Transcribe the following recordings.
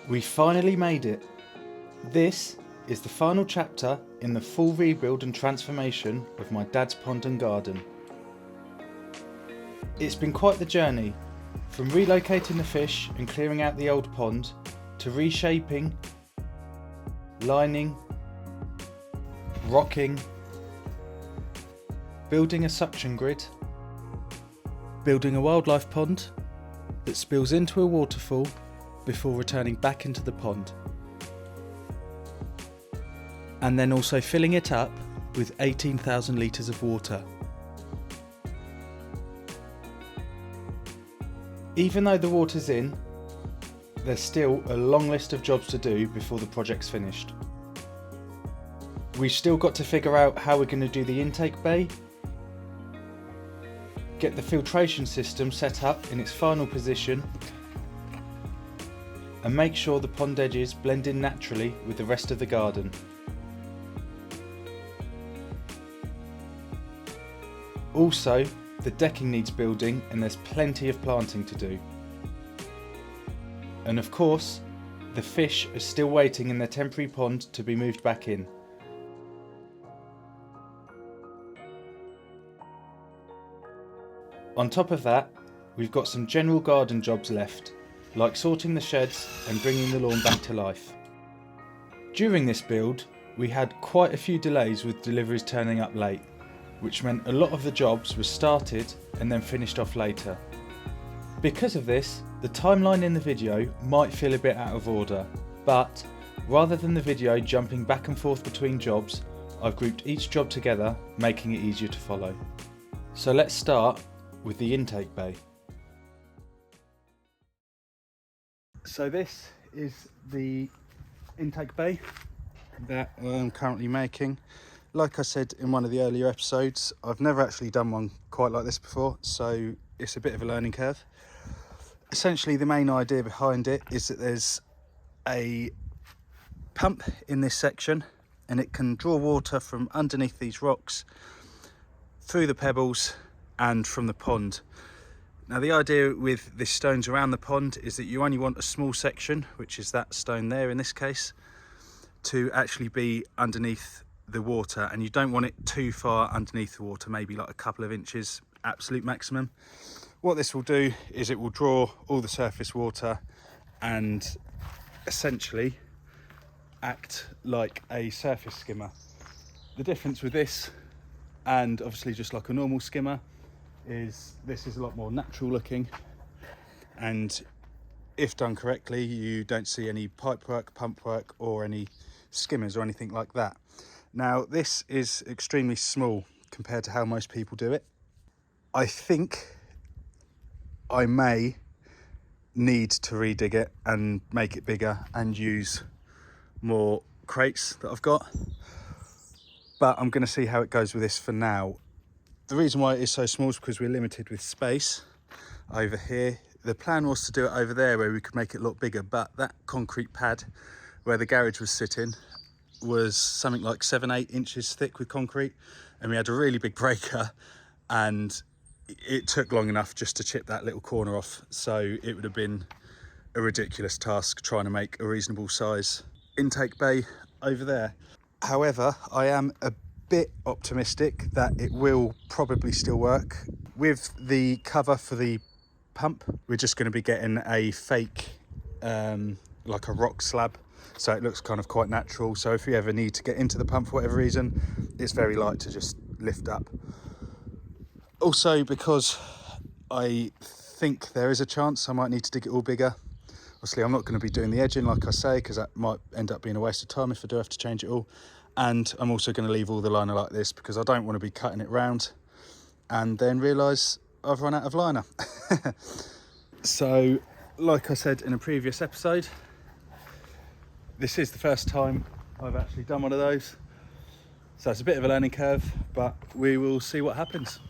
We finally made it. This is the final chapter in the full rebuild and transformation of my dad's pond and garden. It's been quite the journey, from relocating the fish and clearing out the old pond, to reshaping, lining, rocking, building a suction grid, building a wildlife pond that spills into a waterfall before returning back into the pond, and then also filling it up with 18,000 litres of water. Even though the water's in, there's still a long list of jobs to do before the project's finished. We've still got to figure out how we're going to do the intake bay, get the filtration system set up in its final position, and make sure the pond edges blend in naturally with the rest of the garden. Also, the decking needs building and there's plenty of planting to do. And of course, the fish are still waiting in their temporary pond to be moved back in. On top of that, we've got some general garden jobs left, like sorting the sheds and bringing the lawn back to life. During this build, we had quite a few delays with deliveries turning up late, which meant a lot of the jobs were started and then finished off later. Because of this, the timeline in the video might feel a bit out of order, but rather than the video jumping back and forth between jobs, I've grouped each job together, making it easier to follow. So let's start with the intake bay. So this is the intake bay that I'm currently making. Like I said in one of the earlier episodes, I've never actually done one quite like this before, so it's a bit of a learning curve. Essentially, the main idea behind it is that there's a pump in this section and it can draw water from underneath these rocks, through the pebbles and from the pond. Now the idea with the stones around the pond is that you only want a small section, which is that stone there in this case, to actually be underneath the water, and you don't want it too far underneath the water, maybe like a couple of inches, absolute maximum. What this will do is it will draw all the surface water and essentially act like a surface skimmer. The difference with this, and obviously just like a normal skimmer, is this is a lot more natural looking, and if done correctly you don't see any pipe work, pump work or any skimmers or anything like that. Now this is extremely small compared to how most people do it. I think I may need to redig it and make it bigger and use more crates that I've got, but I'm going to see how it goes with this for now. The reason why it is so small is because we're limited with space over here. The plan was to do it over there where we could make it look bigger, but that concrete pad where the garage was sitting was something like 7-8 inches thick with concrete, and we had a really big breaker and it took long enough just to chip that little corner off, so it would have been a ridiculous task trying to make a reasonable size intake bay over there. However, I am a bit optimistic that it will probably still work. With the cover for the pump, we're just going to be getting a fake like a rock slab, so it looks kind of quite natural, so if you ever need to get into the pump for whatever reason, it's very light to just lift up. Also, because I think there is a chance I might need to dig it all bigger, obviously I'm not going to be doing the edging like I say, because that might end up being a waste of time if I do have to change it all. And I'm also going to leave all the liner like this because I don't want to be cutting it round and then realise I've run out of liner. So, like I said in a previous episode, this is the first time I've actually done one of those. So it's a bit of a learning curve, but we will see what happens.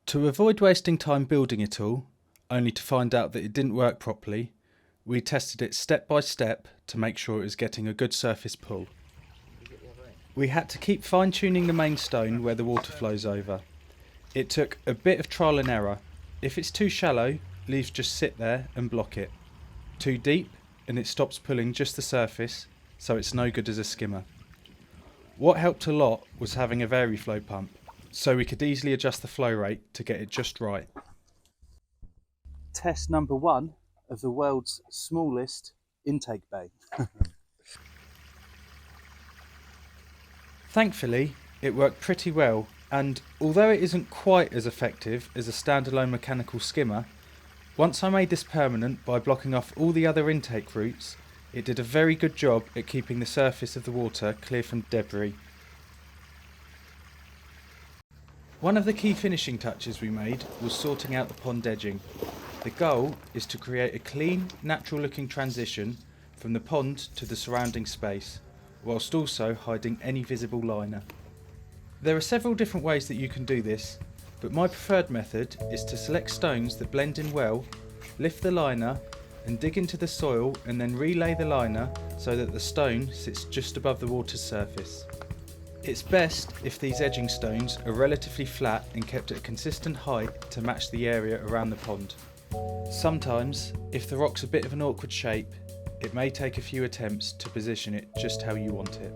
To avoid wasting time building it all, only to find out that it didn't work properly, we tested it step by step to make sure it was getting a good surface pull. We had to keep fine-tuning the main stone where the water flows over. It took a bit of trial and error. If it's too shallow, leaves just sit there and block it. Too deep, and it stops pulling just the surface, so it's no good as a skimmer. What helped a lot was having a VariFlow pump, so we could easily adjust the flow rate to get it just right. Test number 1 of the world's smallest intake bay. Thankfully, it worked pretty well, and although it isn't quite as effective as a standalone mechanical skimmer, once I made this permanent by blocking off all the other intake routes, it did a very good job at keeping the surface of the water clear from debris. One of the key finishing touches we made was sorting out the pond edging. The goal is to create a clean, natural looking transition from the pond to the surrounding space, whilst also hiding any visible liner. There are several different ways that you can do this, but my preferred method is to select stones that blend in well, lift the liner and dig into the soil and then relay the liner so that the stone sits just above the water's surface. It's best if these edging stones are relatively flat and kept at a consistent height to match the area around the pond. Sometimes, if the rock's a bit of an awkward shape, it may take a few attempts to position it just how you want it.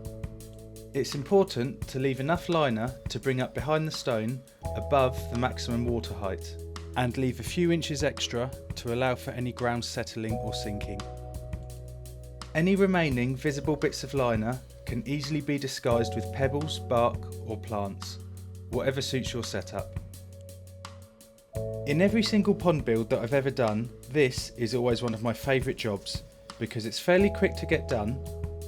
It's important to leave enough liner to bring up behind the stone above the maximum water height, and leave a few inches extra to allow for any ground settling or sinking. Any remaining visible bits of liner can easily be disguised with pebbles, bark or plants, whatever suits your setup. In every single pond build that I've ever done, this is always one of my favourite jobs because it's fairly quick to get done,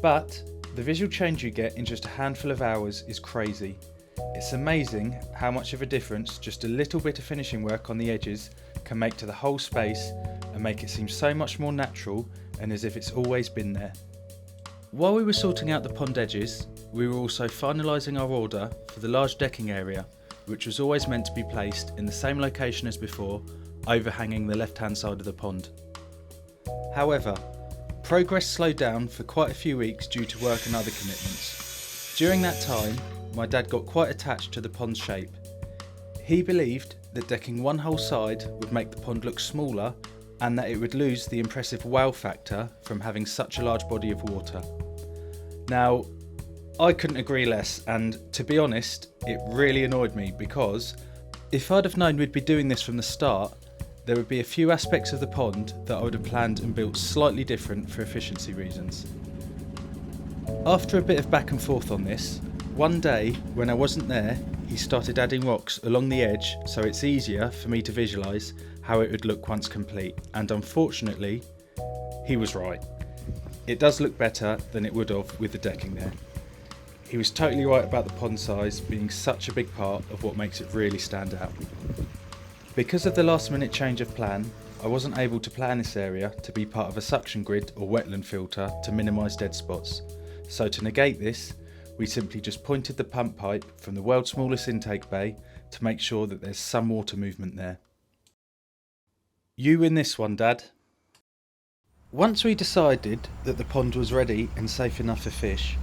but the visual change you get in just a handful of hours is crazy. It's amazing how much of a difference just a little bit of finishing work on the edges can make to the whole space and make it seem so much more natural and as if it's always been there. While we were sorting out the pond edges, we were also finalising our order for the large decking area, which was always meant to be placed in the same location as before, overhanging the left-hand side of the pond. However, progress slowed down for quite a few weeks due to work and other commitments. During that time, my dad got quite attached to the pond's shape. He believed that decking one whole side would make the pond look smaller and that it would lose the impressive wow factor from having such a large body of water. Now, I couldn't agree less, and to be honest, it really annoyed me because if I'd have known we'd be doing this from the start, there would be a few aspects of the pond that I would have planned and built slightly different for efficiency reasons. After a bit of back and forth on this, one day when I wasn't there, he started adding rocks along the edge so it's easier for me to visualise how it would look once complete, and unfortunately, he was right. It does look better than it would have with the decking there. He was totally right about the pond size being such a big part of what makes it really stand out. Because of the last minute change of plan, I wasn't able to plan this area to be part of a suction grid or wetland filter to minimise dead spots. So to negate this, we simply just pointed the pump pipe from the world's smallest intake bay to make sure that there's some water movement there. You win this one, Dad. Once we decided that the pond was ready and safe enough for fish,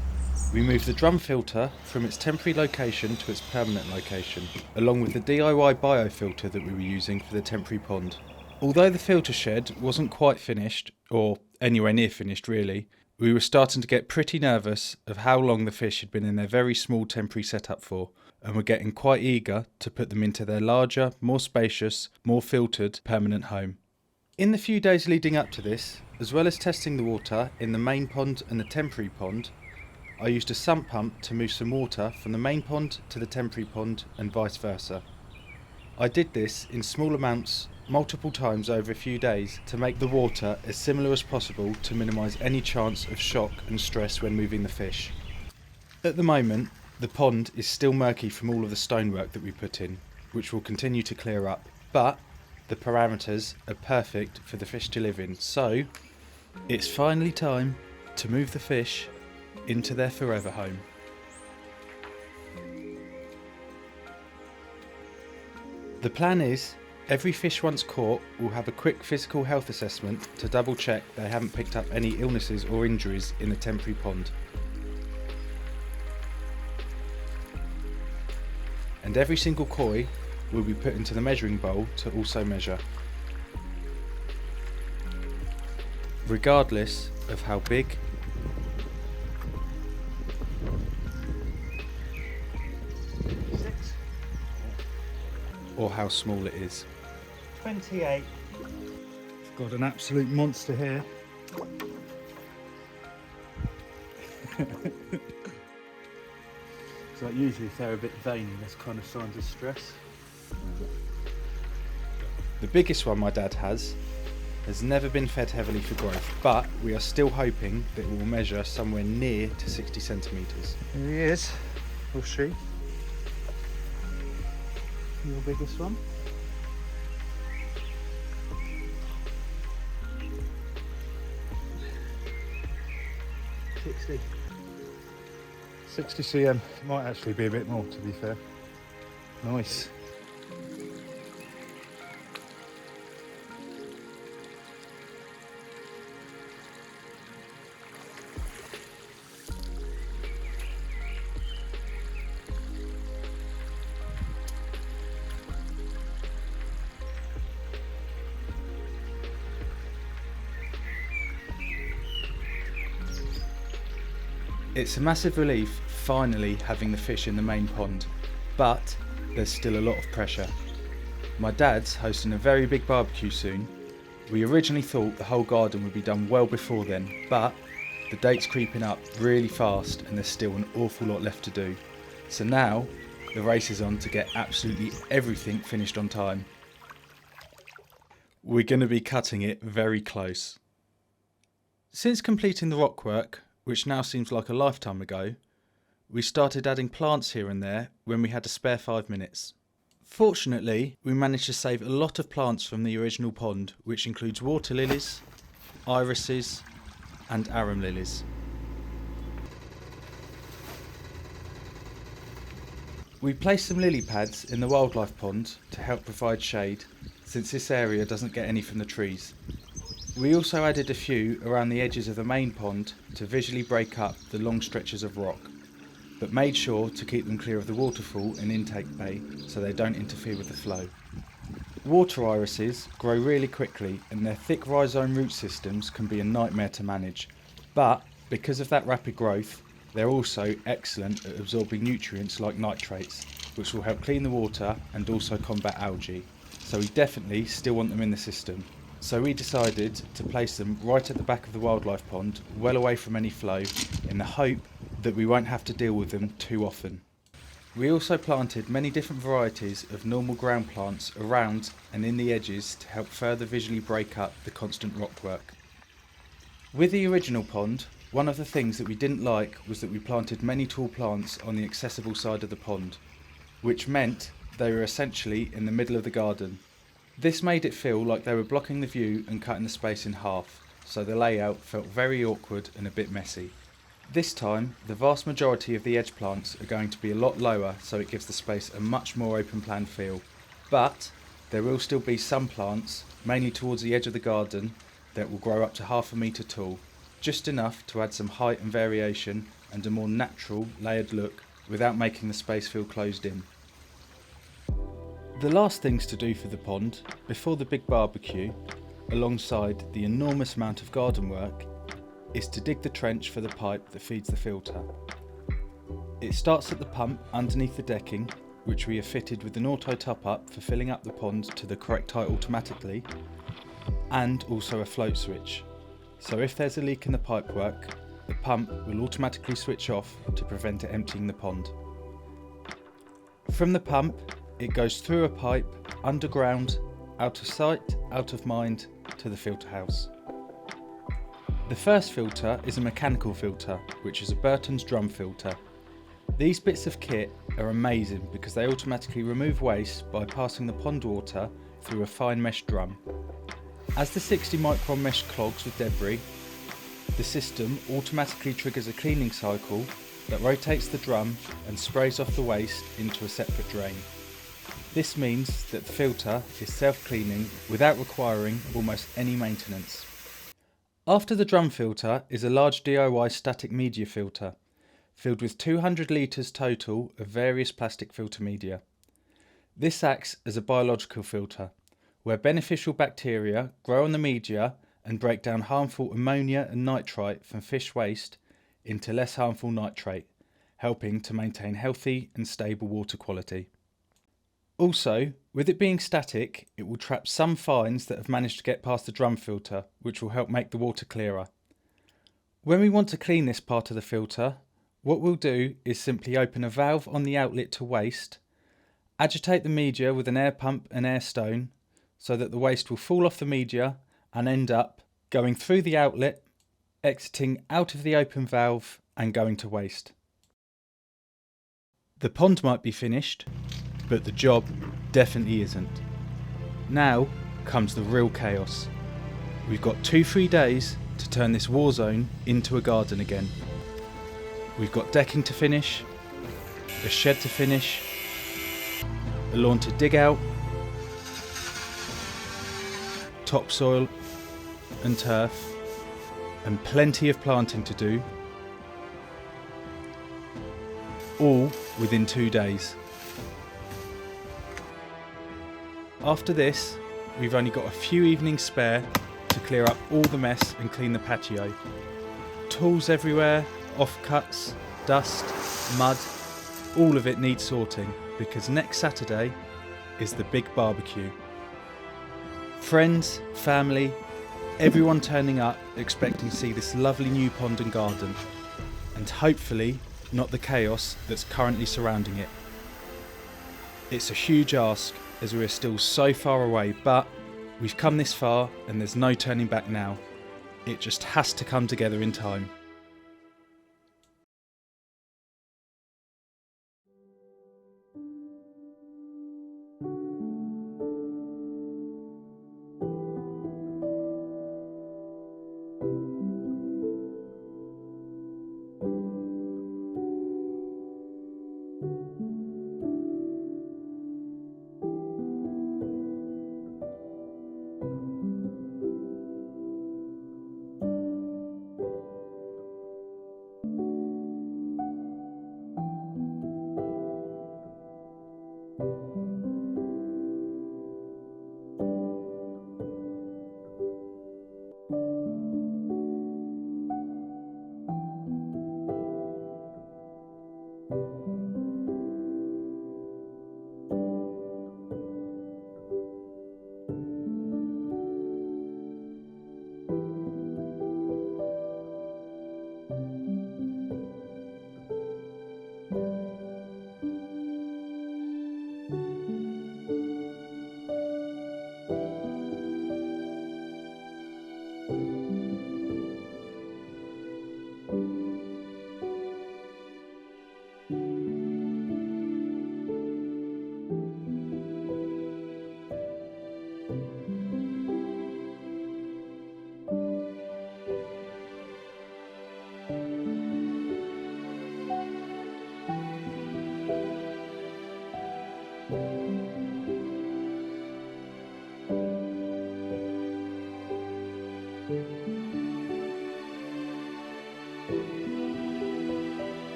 we moved the drum filter from its temporary location to its permanent location, along with the DIY biofilter that we were using for the temporary pond. Although the filter shed wasn't quite finished, or anywhere near finished really, we were starting to get pretty nervous of how long the fish had been in their very small temporary setup for, and were getting quite eager to put them into their larger, more spacious, more filtered permanent home. In the few days leading up to this, as well as testing the water in the main pond and the temporary pond, I used a sump pump to move some water from the main pond to the temporary pond and vice versa. I did this in small amounts multiple times over a few days to make the water as similar as possible to minimise any chance of shock and stress when moving the fish. At the moment, the pond is still murky from all of the stonework that we put in, which will continue to clear up, but the parameters are perfect for the fish to live in, so it's finally time to move the fish into their forever home. The plan is, every fish once caught will have a quick physical health assessment to double check they haven't picked up any illnesses or injuries in the temporary pond. And every single koi will be put into the measuring bowl to also measure. regardless of how big or how small it is. 28. I've got an absolute monster here. So usually if they're a bit veiny, there's kind of signs of stress. The biggest one my dad has never been fed heavily for growth, but we are still hoping that it will measure somewhere near to 60 centimetres. Here he is, or she. Your biggest one. 60 cm, might actually be a bit more, to be fair. Nice. It's a massive relief finally having the fish in the main pond, but there's still a lot of pressure. My dad's hosting a very big barbecue soon. We originally thought the whole garden would be done well before then, but the date's creeping up really fast and there's still an awful lot left to do. So now the race is on to get absolutely everything finished on time. We're going to be cutting it very close. Since completing the rock work, which now seems like a lifetime ago, we started adding plants here and there when we had a spare 5 minutes. Fortunately, we managed to save a lot of plants from the original pond, which includes water lilies, irises and arum lilies. We placed some lily pads in the wildlife pond to help provide shade, since this area doesn't get any from the trees. We also added a few around the edges of the main pond to visually break up the long stretches of rock, but made sure to keep them clear of the waterfall and intake bay so they don't interfere with the flow. Water irises grow really quickly and their thick rhizome root systems can be a nightmare to manage, but because of that rapid growth, they're also excellent at absorbing nutrients like nitrates, which will help clean the water and also combat algae. So we definitely still want them in the system. So we decided to place them right at the back of the wildlife pond, well away from any flow, in the hope that we won't have to deal with them too often. We also planted many different varieties of normal ground plants around and in the edges to help further visually break up the constant rock work. With the original pond, one of the things that we didn't like was that we planted many tall plants on the accessible side of the pond, which meant they were essentially in the middle of the garden. This made it feel like they were blocking the view and cutting the space in half, so the layout felt very awkward and a bit messy. This time, the vast majority of the edge plants are going to be a lot lower, so it gives the space a much more open plan feel. But there will still be some plants, mainly towards the edge of the garden, that will grow up to 1/2 metre tall, just enough to add some height and variation and a more natural, layered look without making the space feel closed in. The last things to do for the pond, before the big barbecue, alongside the enormous amount of garden work, is to dig the trench for the pipe that feeds the filter. It starts at the pump underneath the decking, which we have fitted with an auto top-up for filling up the pond to the correct height automatically, and also a float switch. So if there's a leak in the pipework, the pump will automatically switch off to prevent it emptying the pond. From the pump, it goes through a pipe, underground, out of sight, out of mind, to the filter house. The first filter is a mechanical filter, which is a Burton's drum filter. These bits of kit are amazing because they automatically remove waste by passing the pond water through a fine mesh drum. As the 60 micron mesh clogs with debris, the system automatically triggers a cleaning cycle that rotates the drum and sprays off the waste into a separate drain. This means that the filter is self-cleaning without requiring almost any maintenance. After the drum filter is a large DIY static media filter, filled with 200 litres total of various plastic filter media. This acts as a biological filter, where beneficial bacteria grow on the media and break down harmful ammonia and nitrite from fish waste into less harmful nitrate, helping to maintain healthy and stable water quality. Also, with it being static, it will trap some fines that have managed to get past the drum filter, which will help make the water clearer. When we want to clean this part of the filter, what we'll do is simply open a valve on the outlet to waste, agitate the media with an air pump and air stone so that the waste will fall off the media and end up going through the outlet, exiting out of the open valve and going to waste. The pond might be finished, but the job definitely isn't. Now comes the real chaos. We've got 2-3 days to turn this war zone into a garden again. We've got decking to finish, a shed to finish, a lawn to dig out, topsoil and turf, and plenty of planting to do, all within 2 days. After this, we've only got a few evenings spare to clear up all the mess and clean the patio. Tools everywhere, offcuts, dust, mud, all of it needs sorting because next Saturday is the big barbecue. Friends, family, everyone turning up expecting to see this lovely new pond and garden, and hopefully not the chaos that's currently surrounding it. It's a huge ask as we are still so far away, but we've come this far and there's no turning back now. It just has to come together in time.